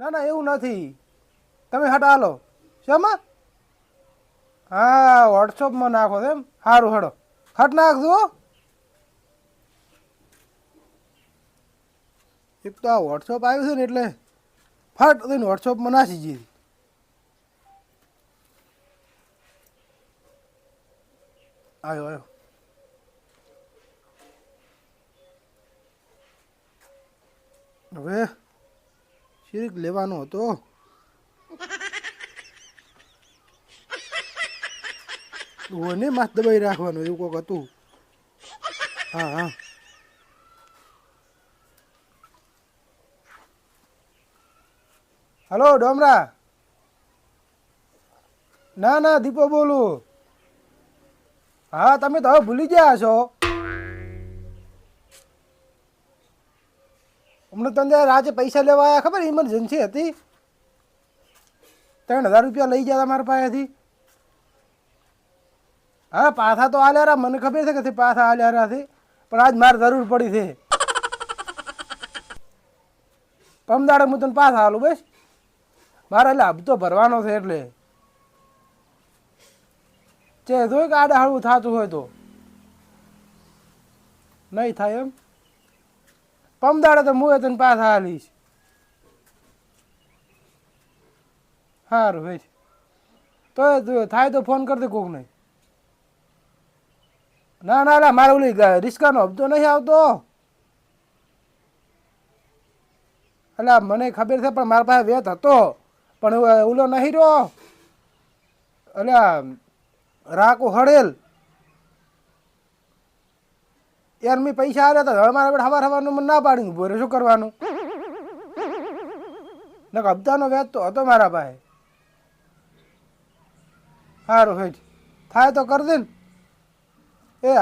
ના ના એવું નથી, તમે હટ હાલો. શેમાં? હા વોટ્સઅપમાં નાખો એમ, સારું હડો હટ નાખજો. એક તો આ વોટ્સઅપ આવ્યું છે ને એટલે ફટ થઈને વોટ્સઅપમાં નાખી જઈએ. આવ્યો આવ્યો. હવે શીરીક લેવાનો હતો. ને માથ દબાઈ રાખવાનું એવું કોક હતું. હા હા હલો ડોમરા. ના ના દીપો બોલું. હા તમે તો હવે ભૂલી ગયા છો. હમણાં તમને આજે પૈસા લેવા આવ્યા ખબર ઇમરજન્સી હતી. 3000 રૂપિયા લઈ ગયા મારા પાસેથી. હા પાછા તો આલ્યા મને ખબર છે કે પાછા આલ્યા છે, પણ આજ મારે જરૂર પડી છે. પમદાડે હું તને પાછા હાલું બસ. મારે એટલે હપ્તો ભરવાનો છે એટલે ચે જોઈ કે આડે હળવું થતું હોય તો નહીં થાય એમ. પમદાડે તો હું તને પાછા હાલીશ. સારું ભાઈ તો થાય તો ફોન કરજે કોક નહીં. ના ના ના મારે ઓલી રિસ્કાનો હપ્તો નહીં આવતો. એટલે મને ખબર છે પણ મારા પાસે વેત હતો પણ ઓલો નહીં રહ્યો. એટલે રાખો હળેલ યાર મેં પૈસા આવ્યા હતા. હવે મારા હવાર હવારનું મને ના પાડી બોરે શું કરવાનું? ને હપ્તાનો વ્યાજ તો હતો મારા પાસે. સારું ભાઈ થાય તો કરી દે ને. એ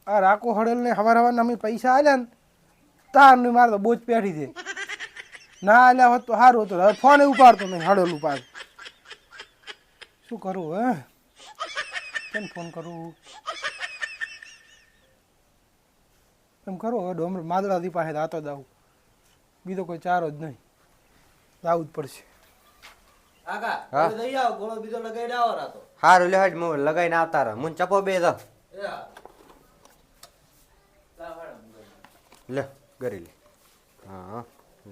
આ રાખો હળેલ ને હવાર હવારના અમે પૈસા આવ્યા ને તાર ને મારે તો બોજ પેઠી છે. ના આલ્યા હોત તો સારું હતું. હવે ફોન ઉપાડતો નહીં. હળેલ ઉપાડ શું કરું? હે કેમ ફોન કરું એમ કરો. હવે ડોમર માદળાથી પાસે આતો જ આવું, બીજો કોઈ ચારો જ નહીં. આવું જ પડશે. હારું લે હટ હું લગાઈને આવતા રહે. મુન ચપો બે તો લે ગરી લે. હા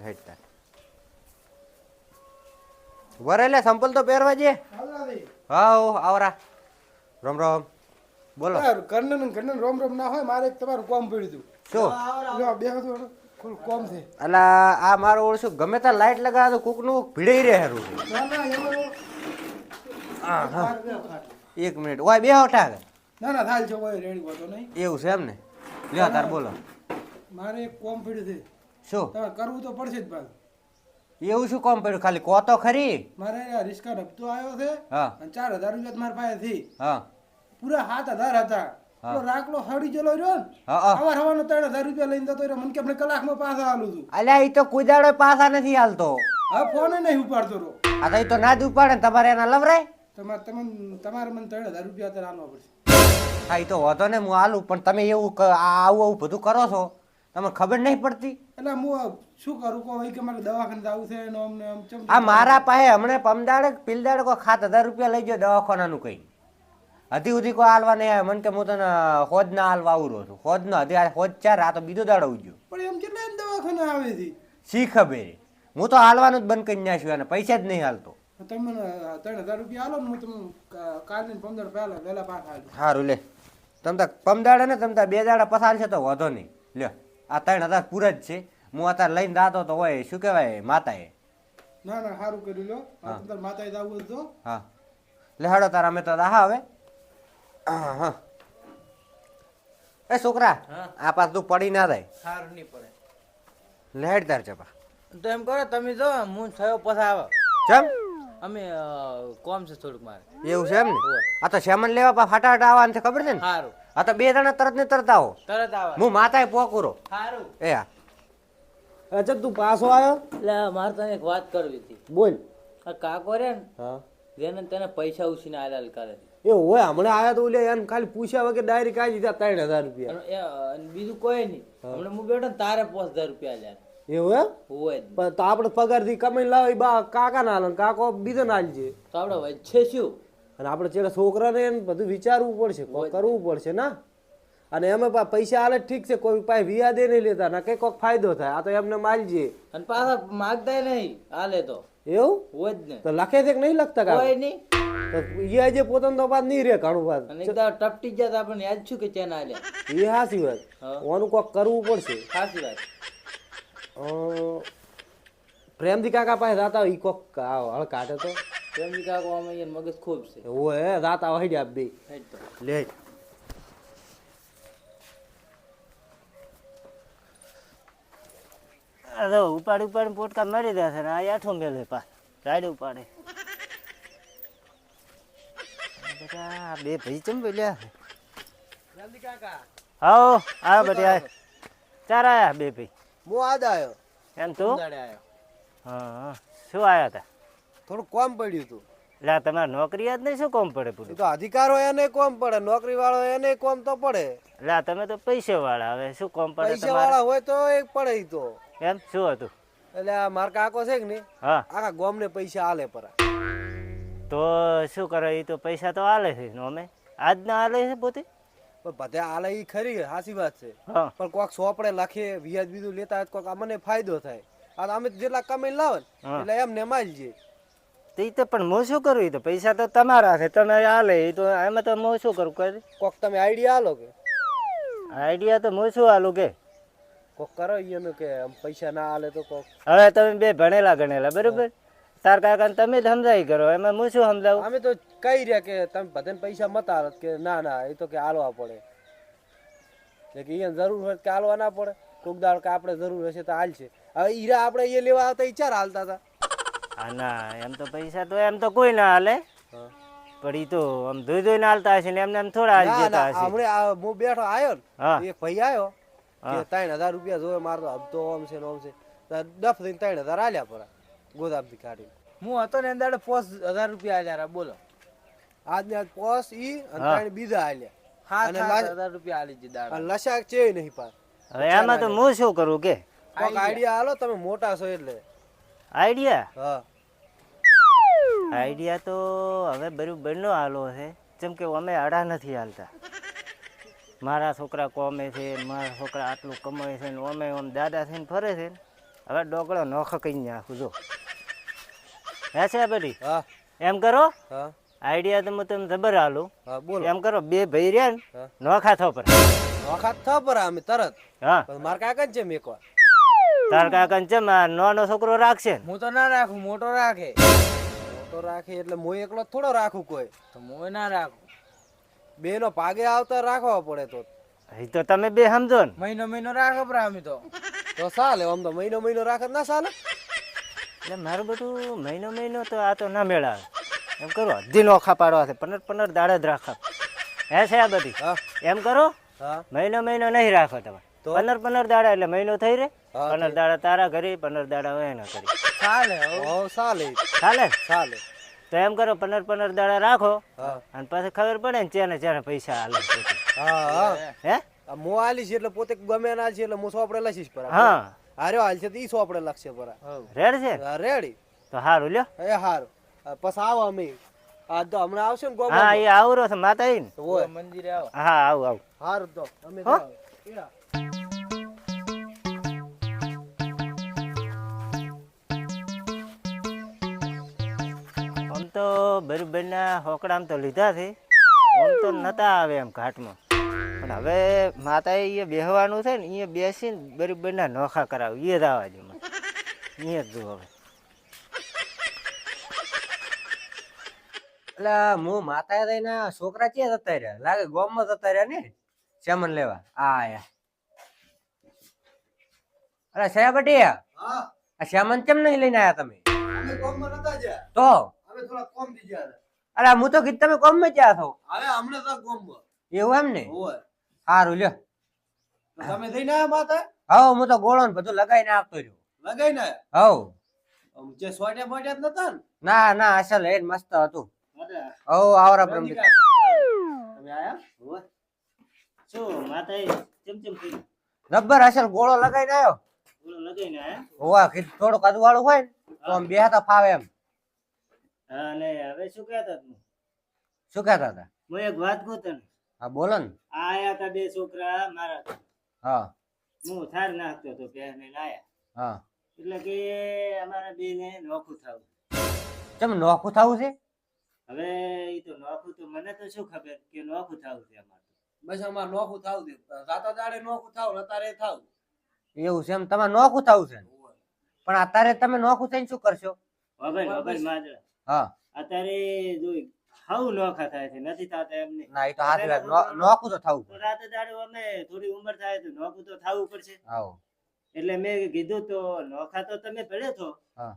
હેડ તાર વરે લે સંપલ તો પહેરવા જે. હા આવરા. રોમ રોમ બોલો. ઘરને રોમ રોમ ના હોય. મારે એક તમારું કોમ પડ્યું હતું. શું બે કોમ છે? અલા આ મારો ઓળશું ગમે ત્યાં લાઈટ લગાવે તો કોક નું ભીડાઈ રહે હારું. એક મિનિટ ઓય બે હટા. ના ના થાય છે રેડી હોતો નહીં. એવું છે એમ ને. લ્યો તાર બોલો. મારે એક કોમ પડ્યું છે. શું કરવું તો પડશે જ ભાઈ. એવું શું કોમ પડ્યું? ખાલી કો તો ખરી. મારે રિસ્કા હપ્તો આવ્યો છે. હા 4000 રૂપિયા મારા પાસે થી. હા પૂરા 7000 હતા. રાખલો હળી ગયેલો રહ્યો ને. હા હવાર હવાનો 3000 રૂપિયા લઈને જતો રહ્યો. મને કે આપણે કલાકમાં પાછા હાલું છું. અલ્યા ઈ તો કુદાડો પાછા નથી હાલતો. હવે ફોન નહીં ઉપાડતો રહો. આ તો ઈ તો ના જ ઉપાડે ને તમારે એના લવરાય. તમારે મને 3000 રૂપિયા અત્યારે આલવા પડશે. હા ઈ તો વાંધો ને હું હાલું પણ તમે એવું આવું બધું કરો છો તમને ખબર નહીં પડતી. એટલે હું શું કરું કહો કે મારે દવાખાને જવું છે ને અમને આમ ચમ. આ મારા પાસે હમણે પમદાડે પિલદાડે કોઈ 7000 રૂપિયા લઈ ગયો દવાખાનાનું કઈ હજી સુધી કોઈ હાલવા નહીં આવે. મને કે હું તને હોજ ના હાલવા આવરો છું. હોજ નો હજી હોજ 4 આ તો બીજો દાડો ઉજ્યો. પણ એમ કેટલા દવાખાને આવે છે? શી ખબર હું તો હાલવાનું જ બંધ કરી નાખ્યું અને પૈસા જ નહીં હાલતો. તમે મને 3000 રૂપિયા આલો ને હું તમને કાલે 15 પહેલા વહેલા પાછા આલું. સારું લે તમતા પમદાડે ને તમતા 2 દાડા પસાર છે તો વાંધો નહીં. લ્યો આ 3000 પૂરા જ છે. હું અત્યારે લઈને જાતો તો હોય શું કહેવાય માતાએ. ના ના સારું કરી લો. માતાએ જવું તો હા લે હાડો તાર અમે તો દાહા હવે. હા એ છોકરા આ પાસ તું પડી ના જાય. સારું નહીં પડે. લેડ તાર ચપા તો એમ કરો તમે જો હું થયો પછી આવો. ચમ અમે કોમ છે થોડુંક મારે. એવું છે એમ ને. આ તો સામાન લેવા પા ફટાફટ આવવાનું છે ખબર છે ને. સારું આ તો 2 જણા તરત ને તરત આવો. તરત આવો. હું માતાએ પોકુરો. સારું એ હા અચ્છા તું પાછો આવ્યો? એટલે મારે તને એક વાત કરવી હતી. બોલ. આ કાકો રે ને હા જેને તને પૈસા ઉછીને આલાલ કરે એ હોય હમણાં આવ્યા તો ઓલે એમ ખાલી પૂછ્યા વગર ડાયરેક્ટ આવી દીધા 3000 રૂપિયા. અને બીજું કોઈ નહીં. હમણાં હું બેઠો ને તારે 5000 રૂપિયા લ્યા. એવું એમ હોય જ. પણ તો આપણે પગારથી કમાઈને લાવે બા કાકા ના હાલે ને કાકો બીજો ના હાલજે તો આપણે વચ્ચે શું? અને આપણે છેલ્લે છોકરાને એને બધું વિચારવું પડશે કોક કરવું પડશે ના અને એમાં પૈસા હાલે ઠીક છે કોઈ પાસે વ્યાજે નહીં લેતા ના કઈ કોઈક ફાયદો થાય આ તો એમને માલજે અને પાછા માગતાય નહીં હાલે તો એવું હોય જ ને. તો લખે છે કે નહીં લખતા કાકા કોઈ નહીં. તો ઈ જે પોતાનો તો બાદ નહીં રે ઘણું વાત અને એકદમ ટપટી ગયા તો આપણને યાદ શું કે ચેન હાલે. એ હાસી વાત હા. ઓનું કોક કરવું પડશે સાચી વાત. પ્રેમથી કાકા પાસે જાતા હોય ઈ કોક હળ કાઢે તો પ્રેમજી કાકો આમાં અહીંયા મગજ ખૂબ છે. ઓય જાતા હોય આપ બે હેડ તો. લે અરે ઉપાડી ઉપાડી પોટકા મારી દે છે ને આ આઠો મેલે પા રાડે ઉપાડે બેટા બે ભાઈ ચમ બોલ્યા હાઓ આ બેટા ચાર આયા બે ભાઈ હું આજ આવ્યો એમ તું હા શું આયા હતા થોડું કોમ પડ્યું હતું એટલે તમારે નોકરી યાદ નહીં શું કોમ પડે એ પૂરું તો અધિકાર હોય એને કોમ પડે નોકરી વાળો એને કોમ તો પડે એટલે તમે તો પૈસા વાળા હવે શું કોમ પડે પૈસા તમારે વાળા હોય તો એક પડે ઈ તો એમ શું હતું એટલે આ માર કાકો છે કે નહીં હા આખા ગામ ને પૈસા આલે પરા તો શું કરે એ તો પૈસા તો હાલે છે અમે આજ ના હાલે છે પોતે પણ બધા આલે ઈ ખરી સાચી વાત છે હા પણ કોક સોપડે લખે વ્યાજ બીજું લેતા હોય તો કોક અમને ફાયદો થાય આ અમે જેટલા કમાઈને લાવે ને હા. એટલે એમને માલજે તો એ તો પણ હું શું કરું એ તો પૈસા તો તમારા છે તમે હાલે એ તો એમાં તો હું શું કરું કરી કોક તમે આઈડિયા આલો કે આઈડિયા તો હું શું હાલું કે કોક કરો એનું કે આમ પૈસા ના આલે તો કોક હવે તમે બે ભણેલા ગણેલા બરોબર તાર કાકાને તમે જ સમજાવી કરો એમાં હું શું સમજાવું અમે તો કહી રહ્યા કે તમે બધાને પૈસા મત આલો કે ના ના એ તો કે આલવા પડે એટલે કે એને જરૂર હોય કે આલવા ના પડે કોક દાડ કે આપણે જરૂર હશે તો હાલશે હવે ઈરા આપણે એ લેવા આવતા ઈ ચાર હાલતા હતા હા ના એમ તો પૈસા તો એમ તો કોઈ ના હાલે હા. પણ એ તો આમ ધોઈ ધોઈને હાલતા હશે ને એમને એમ થોડા હાલ ના જતા ના હશે હમણે આ હું બેઠો આવ્યો હા. ને એક ભાઈ આવ્યો કે હા. 3000 રૂપિયા જોવે મારતો હબતો ઓમ છે ને ઓમ છે તો ડફ દઈને 3000 આલ્યા પરા ગોદામથી કાઢી હું હતો ને અંદર 5000 રૂપિયા આલ્યા બોલો. આજ ને આજ પોસ ઈ અને હા. 3 બીજા આલ્યા હાથ અને 7000 રૂપિયા આલી દીધા. અને લશાક છે નહીં પાસ હવે એમાં તો હું શું કરું કે કોક આઈડિયા આલો તમે મોટા છો એટલે આઈડિયા હા આઈડિયા તો હવે બરોબર નો હાલો છે જેમ કે અમે આડા નથી હાલતા મારા છોકરા કોમે છે મારા છોકરા આટલું કમાય છે ને અમે આમ દાદા થઈને ફરે છે ને હવે ડોકળો નોખો કઈ નાખું જો હે છે બધી હા એમ કરો હા આઈડિયા તો હું તમે જબર હાલું હા બોલો એમ કરો બે ભાઈ રહ્યા ને હા. નોખા થો પર વખત થ પર અમે તરત હા પણ માર કાકા છે મેકવા તાર કાકા ચમ આ નાનો છોકરો રાખશે ને હું તો ના રાખું, મોટો રાખે મોટો રાખે એટલે હું એકલો થોડો રાખું કોઈ તો હું ના રાખું. બે નો ભાગે આવતા રાખવા પડે તો એ તો તમે બે સમજો ને મહિનો મહિનો રાખો પરા અમે તો. તો ચાલે આમ તો મહિનો મહિનો રાખે તો ના ચાલે એટલે મારું બધું મહિનો મહિનો તો આ તો ના મેળાવે એમ કરો હજી નોખા પાડવા છે 15 દાડે જ રાખા હે છે આ બધી હા એમ કરો હા મહિનો મહિનો નહીં રાખો તમે તો? 15 દાડા એટલે મહિનો થઈ રે હા, 15 દાડા તારા ઘરે 15 દાડા હોય એના ઘરે ચાલે હો. હો ચાલે ચાલે ચાલે તો એમ કરો 15 દાડા રાખો હા અને પછી ખબર પડે ને ચેને ચેને પૈસા હાલે છે. હા હા હે આ મો આલી છે એટલે પોતે ગમે ના છે એટલે હું સોપડે લખીશ પર હા હાર્યો હાલ છે તો ઈ સોપડે લખશે પર રેડ છે રેડી તો સારું લ્યો એ હારું પછી આવો અમે આ તો હમણાં આવશે ને હા ગોમાં એ આવરો છે માતા આવીને હોય મંદિરે આવો. હા આવું આવું હારું તો અમે હો? જાઓ. એરા. આમ તો બરોબરના હોકડા આમ તો લીધા છે આમ તો નતા આવે એમ ઘાટમાં પણ હવે માતાએ અહીંયા બેહવાનું છે ને અહીંયા બેસીને બરોબરના નોખા કરાવ એ જ આવવા દે મને અહીંયા જ જો હવે એટલે હું માતા થઈને છોકરા ક્યાં જતા રહ્યા લાગે ગામમાં જતા રહ્યા ને સામાન લેવા આયા અરે સયાબટિયા હા આ સામાન કેમ નહીં લઈને આયા તમે અમે ગોમમાં નતા ગયા તો અમે થોડા કોમ થઈ ગયા હતા. અરે હું તો કીધું તમે ગામમાં ક્યાં છો હવે હમણાં તો ગોમમાં એવું એમ ને હોય સારું લ્યો તો તમે જઈને આયા માતા હવ હું તો ગોળો ને બધું લગાઈને આવતો રહ્યો લગાઈને આયા હવ આમ જે સોટ્યા બોટ્યા જ નતા ને ના ના અસલ એ મસ્ત હતું અરે, હવ આવરા બ્રહ્મ તમે આયા શું માતાએ ચમ ચમ કર્યું રબર અસલ ગોળો લગાઈને આવ્યો હળગાઈને હે હોવા કીધું થોડું કાદુ વાળું હોય ને તો આમ બે તો ફાવે એમ. હા અને હવે શું કહેતા તું શું કહેતા હતા? હું એક વાત કહું તને હા બોલો ને. આ આયા તા બે છોકરા મારા હા હું થાર નાખતો હતો પહેર ને આયા હા. એટલે કે અમારા બે ને નોખું થાવું ચમ નોખું થવું છે? હવે ઈ તો નોખું તો મને તો શું ખબર કે નોખું થાવું છે અમારે બસ અમારે નોખું થાવ દે, રાતા દાડે નોખું થાવ ને અત્યારે થાવ. એવું છે એમ? તમારે નોખું થવું છે? પણ અત્યારે તમે નોખું થઈને શું કરશો? વગર માજરા હા અત્યારે જોઈ હાવ નોખા થાય છે નથી થતા એમને ના એ તો હાથ નોખું તો થવું તો પડે. રાતે દાડે અમે થોડી ઉંમર થાય તો નોખું તો થાવું પડશે આવો. એટલે મેં કીધું તો નોખા તો તમે ભલે છો હા.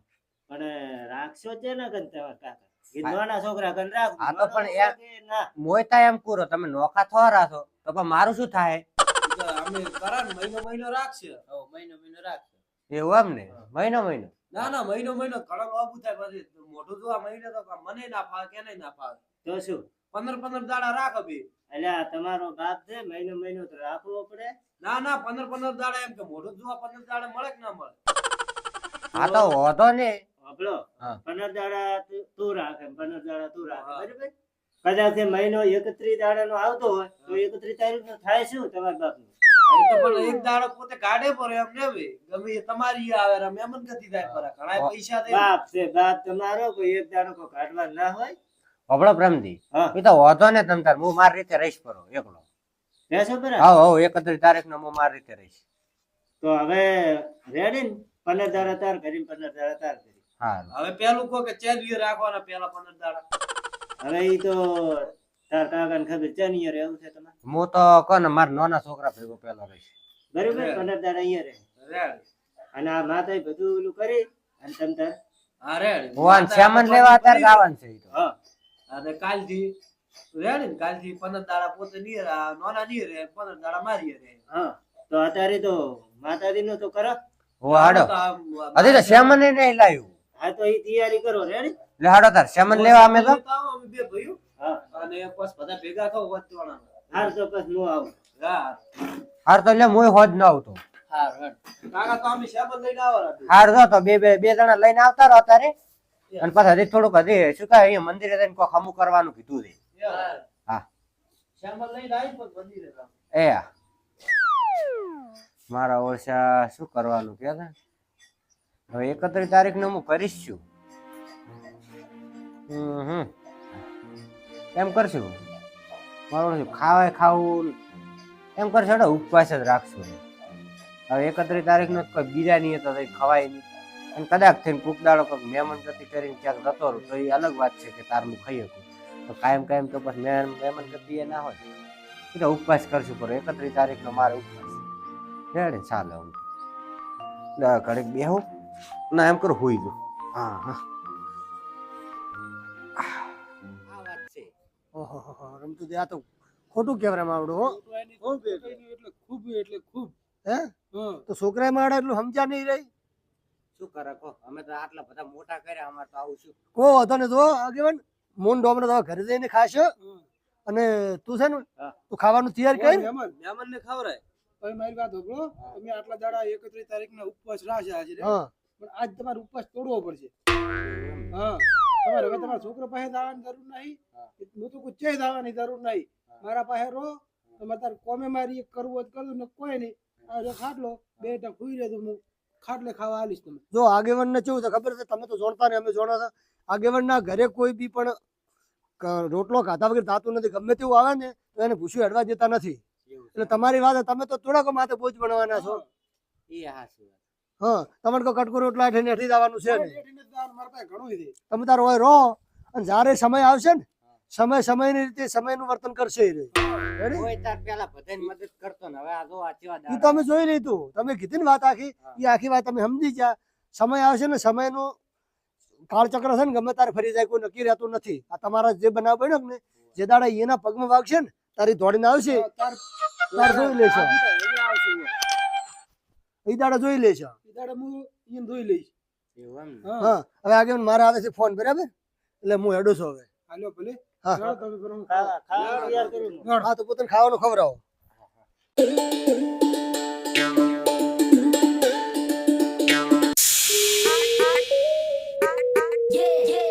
પણ રાખશો છે ને કન તમારા કાકા કીધું નાના છોકરા કન રાખજો આ તો પણ નાના છોકરા કે ના મોયતા એમ પૂરો તમે નોખા થોરા છો તો પણ મારું શું થાય? અમે કરા ને મહિનો રાખશે. મહિનો રાખશે. એવું એમ ને? મહિનો ના ના મહિનો ઘણા લોબુ થાય પછી મોઢું જોવા મહિને તો મને ના ફાવે કે ના ફાવે. તો શું 15 દાડા રાખે બે. એટલે આ તમારો બાપ છે મહિનો તો રાખવો પડે ના ના 15 દાડા એમ કે મોઢું જોવા 15 દાડા મળે કે ના મળે? હા તો હોતો ને. હબળો હા. 15 દાડા તું રાખે 15 દાડા તું રાખે હા. બરાબર કદાચ એ મહિનો 31 દાડાનો આવતો હોય તો 31 તારીખનો થાય શું તમારા બાપનું આ તો પણ એક દાડો પોતે કાઢે પડે એમ ને ભાઈ. ગમે એ તમારી આવે રે મહેમાન ગતિ થાય પર ઘણા પૈસા દે. બાપ છે બાપ તમારો કોઈ એક દાડો કોઈ કાઢવા ના હોય હબળો પ્રેમજી હા એ તો હોતો ને તમ તાર હું મારી રીતે રહીશ પરો એકલો. રહેશો બરાબર હા હા 31 તારીખ નો હું મારી રીતે રહીશ. તો હવે રેડી ને 15 દાડા તાર કરી 15 દાડા તાર કરી હા હવે પેલું કહો કે ચેદવીએ રાખવાના પેલા 15 દાડા. હવે ઈ તો તાર કાકાને ખબર છે નહીં રહેવું છે તમારે હું તો કોને મારા નાના છોકરા ભેગો પેલો રહીશ. બરાબર 15 દાડા અહીંયા રહે રેડ. અને આ માતાએ બધું ઓલું કરી અને તમ તાર હા રેડ. ભગવાન શ્યામન લેવા અત્યારે ગાવાનું છે ઈ તો. હા અને કાલથી રેડ ને કાલથી 15 દાડા પોતે નહીં રહે, આ નોના નહીં રહે 15 દાડા મારી રહે. હા તો અત્યારે તો માતાજીનું તો કરો ઓ હાડો તો આ હજી તો શ્યામન નહીં લાવ્યું. હા તો ઈ તૈયારી કરો રેડી એટલે હાડો તાર શ્યામન લેવા અમે તો. અમે બે ભાઈઓ હા અને બસ બધા ભેગા થો વચવાના. હાર તો પછી હું આવું હા હાર તો લે હું હોજ ન આવતો. હા રેડ. કાકા તો અમે સાબન લઈને આવવાના. હાર જો તો બે જણા લઈને આવતા રહો તારે અને પાછા હજી થોડુંક હજી શું થાય અહીંયા મંદિરે જઈને કોઈ ખમું કરવાનું કીધું છે. હા. સાબન લઈને આવી પણ મંદિરે જાવ. એ હા. મારા ઓળશા શું કરવાનું કે હવે 31 તારીખ નું હું કરીશ છું. એમ કરશું મારું ખાવાય ખાવું એમ કરશે ને ઉપવાસ જ રાખશું. હવે 31 તારીખ નો કોઈ બીજા નહીં તો કઈ ખવાય નહીં અને કદાચ થઈને કુક દાડો કોઈ મહેમાન ગતિ કરીને ક્યાંક જતો રહું તો એ અલગ વાત છે કે તારનું ખાઈ શકું તો કાયમ તો પછી મહેમાન ગતિ એ ના હોય એ તો ઉપવાસ કરશું પણ 31 તારીખ નો મારે ઉપવાસ રેડે ચાલે હું ઘડીક બેહું ના એમ કરું હોઈ જાઉં. હા હા આ વાત છે. ઓહો રમતું આ તો ખોટું કહેવાય માવડું હો. એટલે ખૂબ હે તો છોકરા માડા એટલું સમજ્યા નહીં રહી શું કરે કહો અમે તો આટલા બધા મોટા કર્યા અમારે તો આવું શું કો હતો ને જો આગેવાન મોન ડોમરો તો ઘરે જઈને ખાશો અને તું છે ને હા. તું ખાવાનું તૈયાર કરી મહેમાન ને ખવડાય. હવે મારી વાત સાંભળો તમે આટલા દાડા 31 તારીખના ઉપવાસ રાખ્યા છે હા પણ આજ તમારે ઉપવાસ તોડવો પડશે હા તમારે હવે તમારા છોકરો પાસે દાવાની જરૂર નહીં હું તો કોઈ ચે દાવાની જરૂર નહીં મારા પાસે રહો તમારે તાર કોમે મારી કરવું હોય તો કરવું ને કોઈ નહીં આ જો ખાટલો બે ટાઈમ ખુઈ રહે તો હું ખાટલે ખાવા આવીશ તમે જો આગેવાન ને કેવું છે ખબર છે તમે તો જોણતા ને અમે જોણા છે આગેવાન ના ઘરે કોઈ બી પણ રોટલો ખાધા વગર થાતું નથી ગમે તેવું આવે ને તો એને ભૂસ્યું હેડવા દેતા નથી એટલે તમારી વાત તમે તો થોડાક માથે બોજ બનવાના છો એ હાસી હા તમારે કોઈ કટકો રોટલા હેઠે નેઠી જવાનું છે ને બેઠીને જ દાવાનું મારા પાસે ઘણું છે તમે તાર હોય રહો અને જ્યારે સમય આવશે ને સમયની રીતે સમયનું વર્તન કરશે એ રહી. Ready? કોઈ તાર પેલા બધાને મદદ કરતો ને હવે આ જો આ કેવા ઈ દાડા. તમે જોઈ લીધું તમે કીધી ને વાત આખી એ આખી વાત તમે સમજી ગયા સમય આવશે ને સમયનું કાળચક્ર છે ને ગમે તારે ફરી જાય કોઈ નક્કી રહેતું નથી આ તમારા જે બનાવ બન્યો ને જે દાડા એના પગમાં વાગશે ને તારી દોડીને આવશે તાર જોઈ લેશે એ દાડા જોઈ લેશે ઈ દાડે હું ઈને ધોઈ લઈશ એવું એમ ને? હા હા હવે આગળ મારે આવે છે ફોન બરાબર એટલે હું હેડું છું હવે હાલો ભલે હા ચાલો તમે કરો ખાવા તૈયાર કરું હા તો પોતાને ખાવાનું ખવડાવો Yeah, yeah.